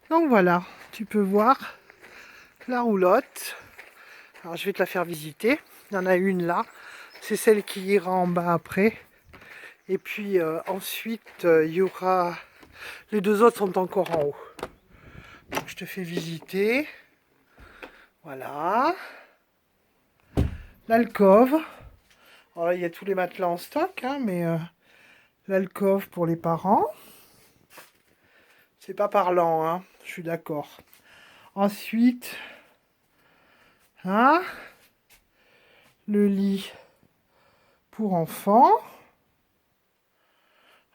Donc voilà, tu peux voir la roulotte. Alors je vais te la faire visiter. Il y en a une là, c'est celle qui ira en bas après. Et puis ensuite, il y aura... Les deux autres sont encore en haut. Donc je te fais visiter. Voilà. L'alcôve. Alors là, il y a tous les matelas en stock, hein, mais l'alcôve pour les parents. C'est pas parlant, hein, je suis d'accord. Ensuite, hein, le lit pour enfants.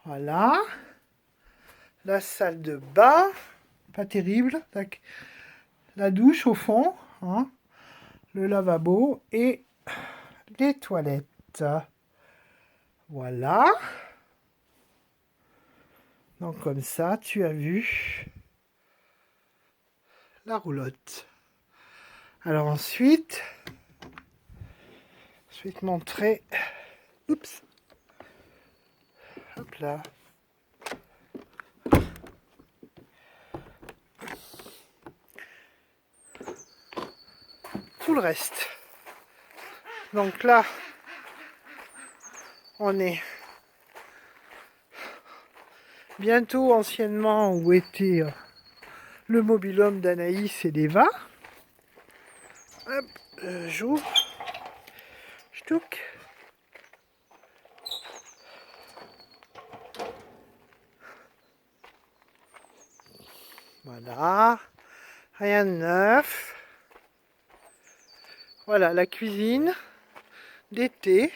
Voilà. La salle de bain. Pas terrible. La douche au fond. Hein, le lavabo et les toilettes. Voilà. Donc comme ça, tu as vu la roulotte. Alors ensuite, je vais te montrer. Oups. Hop là. Tout le reste. Donc là, on est bientôt anciennement où était le mobil-home d'Anaïs et d'Eva. Hop, j'ouvre. Ch'touk. Voilà. Rien de neuf. Voilà la cuisine d'été.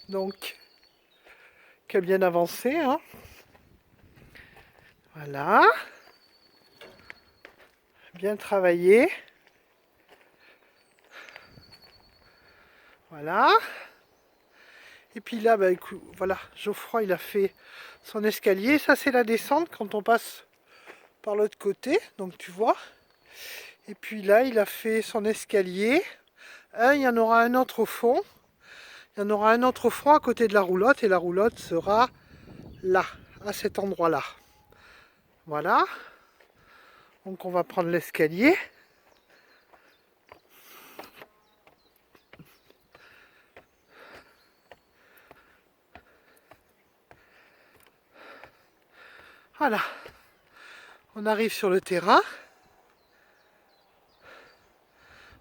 Donc, qui a bien avancé. Hein. Voilà. Bien travaillé. Voilà. Et puis là, bah, écoute, voilà, Geoffroy, il a fait son escalier. Ça, c'est la descente quand on passe par l'autre côté. Donc, tu vois. Et puis là, il a fait son escalier. Il y en aura un autre au fond. Il y en aura un autre au fond à côté de la roulotte. Et la roulotte sera là, à cet endroit-là. Voilà. Donc, on va prendre l'escalier. Voilà. On arrive sur le terrain.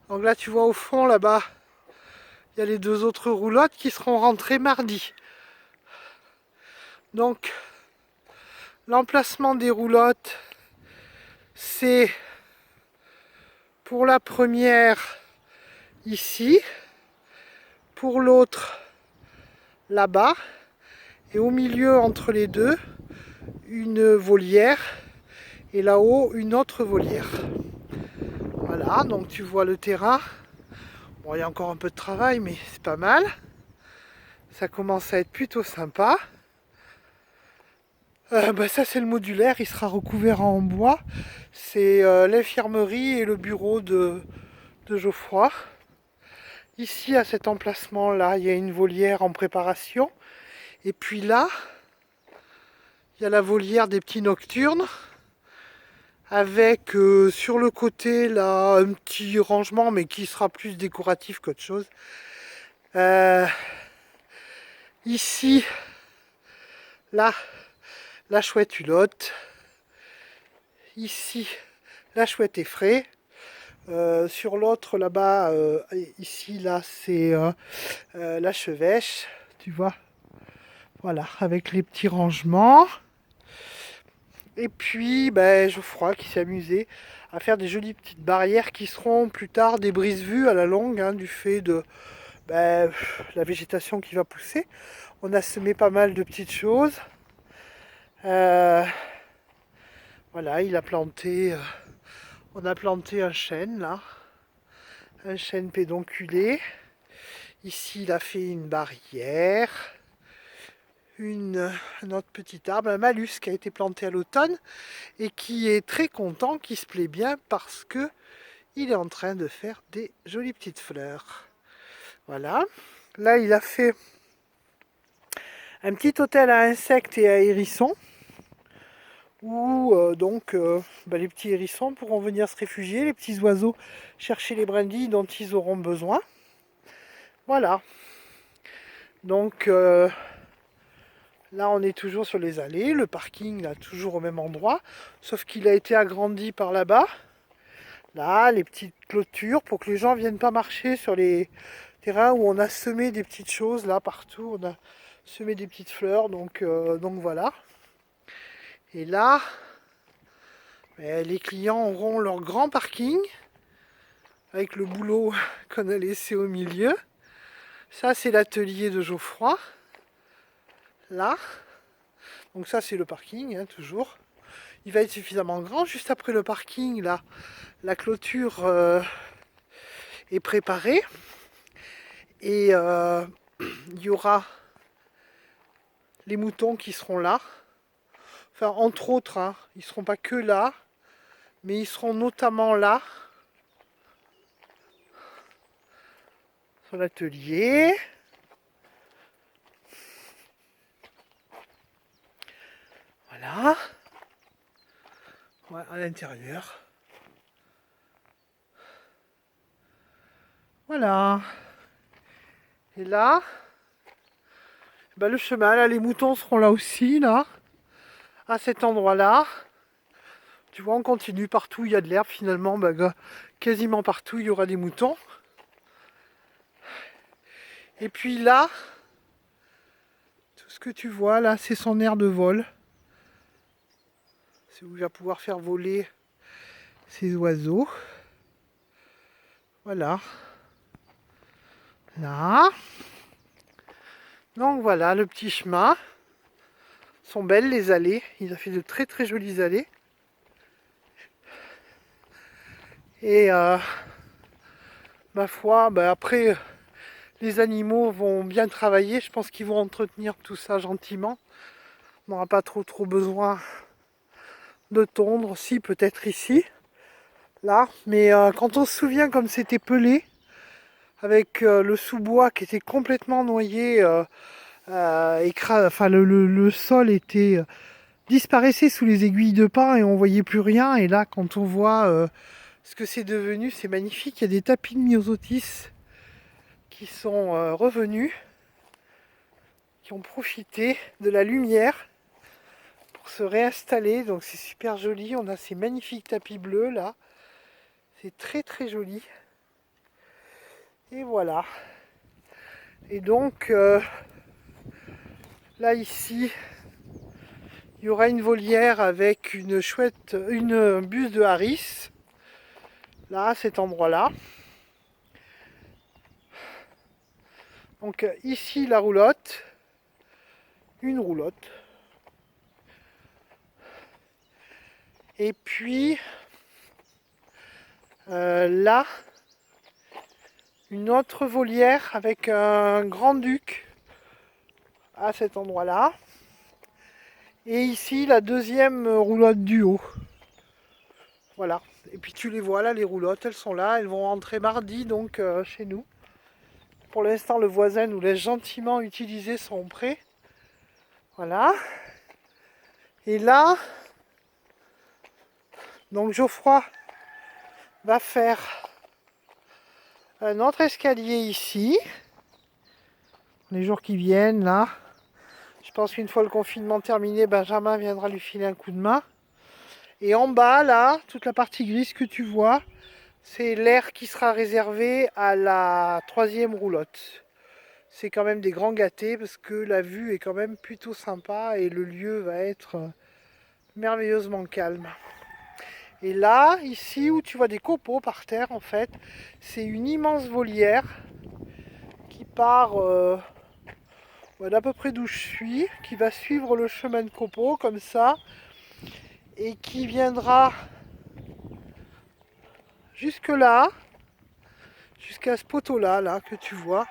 Donc là, tu vois au fond, là-bas, il y a les deux autres roulottes qui seront rentrées mardi. Donc, l'emplacement des roulottes, c'est pour la première ici, pour l'autre là-bas, et au milieu entre les deux, une volière, et là-haut, une autre volière. Voilà, donc tu vois le terrain. Bon, il y a encore un peu de travail, mais c'est pas mal. Ça commence à être plutôt sympa. Ça c'est le modulaire, il sera recouvert en bois. C'est l'infirmerie et le bureau de Geoffroy. Ici à cet emplacement là, il y a une volière en préparation. Et puis là, il y a la volière des petits nocturnes. Avec sur le côté là un petit rangement mais qui sera plus décoratif qu'autre chose. Ici, là, la chouette hulotte. Ici, la chouette effraie. Sur l'autre là-bas, ici là c'est la chevêche, tu vois. Voilà, avec les petits rangements. Et puis Geoffroy qui s'est amusé à faire des jolies petites barrières qui seront plus tard des brise-vues à la longue, hein, du fait de la végétation qui va pousser. On a semé pas mal de petites choses. Voilà, on a planté un chêne là, un chêne pédonculé. Ici, il a fait une barrière, un autre petit arbre, un malus qui a été planté à l'automne et qui est très content, qui se plaît bien parce que il est en train de faire des jolies petites fleurs. Voilà. Là, il a fait un petit hôtel à insectes et à hérissons où les petits hérissons pourront venir se réfugier, les petits oiseaux chercher les brindilles dont ils auront besoin. Voilà. Donc là on est toujours sur les allées, le parking là toujours au même endroit, sauf qu'il a été agrandi par là-bas. Là, les petites clôtures pour que les gens ne viennent pas marcher sur les terrains où on a semé des petites choses, là partout on a semé des petites fleurs, donc voilà. Et là, les clients auront leur grand parking avec le boulot qu'on a laissé au milieu. Ça c'est l'atelier de Geoffroy. Là. Donc ça c'est le parking, hein, toujours. Il va être suffisamment grand. Juste après le parking, là, la clôture est préparée. Et il y aura les moutons qui seront là. Enfin, entre autres, hein, ils ne seront pas que là, mais ils seront notamment là, sur l'atelier. Voilà. Ouais, à l'intérieur. Voilà. Et là, le chemin, là, les moutons seront là aussi, là, à cet endroit-là. Tu vois, on continue partout, il y a de l'herbe finalement, quasiment partout, il y aura des moutons. Et puis là, tout ce que tu vois là, c'est son aire de vol. C'est où il va pouvoir faire voler ses oiseaux. Voilà. Là. Donc voilà, le petit chemin. Sont belles les allées. Il a fait de très très jolies allées. Et ma foi, après, les animaux vont bien travailler. Je pense qu'ils vont entretenir tout ça gentiment. On n'aura pas trop besoin de tondre. Si, peut-être ici. Là. Mais quand on se souvient comme c'était pelé, avec le sous-bois qui était complètement noyé, le sol était disparaissait sous les aiguilles de pin et on voyait plus rien. Et là, quand on voit ce que c'est devenu, c'est magnifique. Il y a des tapis de myosotis qui sont revenus, qui ont profité de la lumière pour se réinstaller. Donc c'est super joli. On a ces magnifiques tapis bleus là. C'est très très joli. Et voilà. Et donc là ici, il y aura une volière avec une buse de Harris. Là, à cet endroit-là. Donc ici la roulotte. Une roulotte. Et puis là, une autre volière avec un grand-duc à cet endroit-là. Et ici, la deuxième roulotte du haut. Voilà. Et puis tu les vois là, les roulottes, elles sont là. Elles vont rentrer mardi donc chez nous. Pour l'instant, le voisin nous laisse gentiment utiliser son pré. Voilà. Et là, donc Geoffroy va faire un autre escalier ici. Les jours qui viennent, là. Je pense qu'une fois le confinement terminé, Benjamin viendra lui filer un coup de main. Et en bas, là, toute la partie grise que tu vois, c'est l'air qui sera réservé à la troisième roulotte. C'est quand même des grands gâtés parce que la vue est quand même plutôt sympa et le lieu va être merveilleusement calme. Et là, ici où tu vois des copeaux par terre, en fait, c'est une immense volière qui part d'à peu près d'où je suis, qui va suivre le chemin de copeaux comme ça, et qui viendra jusque là, jusqu'à ce poteau là que tu vois.